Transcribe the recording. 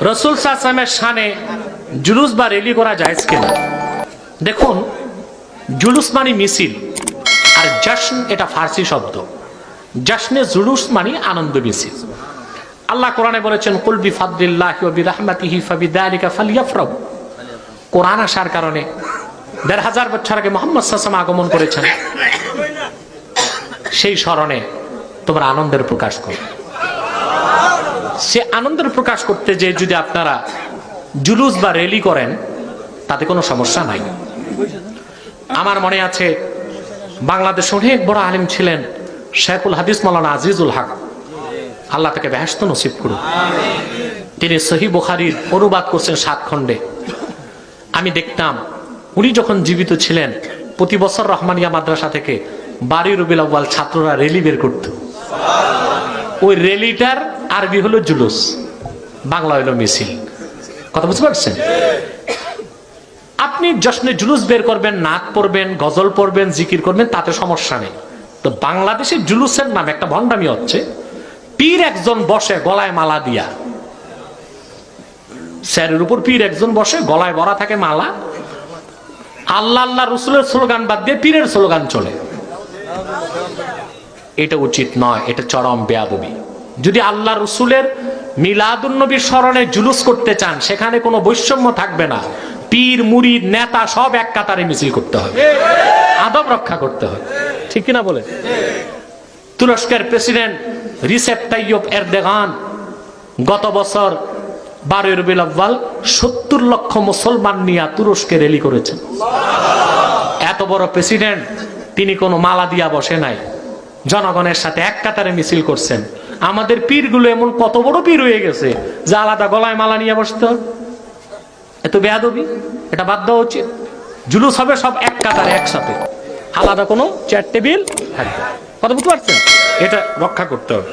রাসূল সাল্লাল্লাহু আলাইহি ওয়াসাল্লামের শানে জুলুস বা র্যালি করা জায়েজ কিনা? দেখুন, জুলুস মানে মিছিল, আর জশ্ন এটা ফার্সি শব্দ। জশ্নে জুলুস মানে আনন্দ মিছিল। আল্লাহ কোরআনে বলেছেন, কুল বিফাদলিল্লাহি ওয়া বিরাহমাতিহি ফাবিযালিকা ফালইফরাহু। কোরআন আসার কারণে ১৫০০ বছর আগে মুহাম্মদ সাল্লাল্লাহু আলাইহি ওয়াসাল্লাম আগমন করেছেন, সেই স্মরণে তোমরা আনন্দের প্রকাশ করো। সে আনন্দের প্রকাশ করতে যে যদি আপনারা জুলুস বা র্যালি করেন তাতে কোনো সমস্যা নাই। আমার মনে আছে বাংলাদেশ অনেক বড় আলেম ছিলেন শেখুল হাদিস মাওলানা আজিজুল হক, আল্লাহ তাকে বেহেশত নসিব করুন। তিনি সহিহ বুখারীর অনুবাদ করছেন 7 খণ্ডে। আমি দেখতাম উনি যখন জীবিত ছিলেন প্রতি বছর রহমানিয়া মাদ্রাসা থেকে 12 রবিউল আউয়াল ছাত্ররা র্যালি বের করত। ওই র্যালিটার আরবি হলো জুলুস, বাংলা হলো মিছিল। কথা বুঝতে পারছেন? আপনি জশ্নে জুলুস বের করবেন, নাচ পড়বেন, গজল পড়বেন, জিকির করবেন, তাতে সমস্যা নেই। তো বাংলাদেশে জুলুসের নামে একটা ভণ্ডামি হচ্ছে। পীর একজন বসে গলায় মালা দিয়া, স্যারের উপর পীর একজন বসে গলায় ভরা থাকে মালা, আল্লাহ আল্লাহ রসুলের স্লোগান বাদ দিয়ে পীরের স্লোগান চলে। এটা উচিত নয়, এটা চরম বেয়াদবি। যদি আল্লাহ রসুলের মিলাদুন নবীর স্মরণে জুলুস করতে চান, সেখানে কোনো বৈষম্য থাকবে না। পীর মুরিদ নেতা সব এক কাতারে মিছিল করতে হবে, আদব রক্ষা করতে হবে। ঠিক কিনা বলে? তুরস্কের প্রেসিডেন্ট রিসেপ তাইয়্যিপ এরদোগান গত বছর 12 রবিউল আউয়াল 70 লক্ষ মুসলমান নিয়ে তুরস্কে র্যালি করেছেন। এত বড় প্রেসিডেন্ট, তিনি কোনো মালা দিয়া বসে নাই, জনগণের সাথে এক কাতারে মিছিল করছেন। আমাদের পীরগুলো এমন কত বড় পীর হয়ে গেছে যে আলাদা গলায় মালা নিয়ে বসতে হবে। এত বেয়াদবি, এটা বাদ দেওয়া উচিত। জুলুস হবে সব এক কাতারে একসাথে, আলাদা কোনো চেয়ার টেবিল থাকবে। কথা বুঝতে পারছেন? এটা রক্ষা করতে হবে।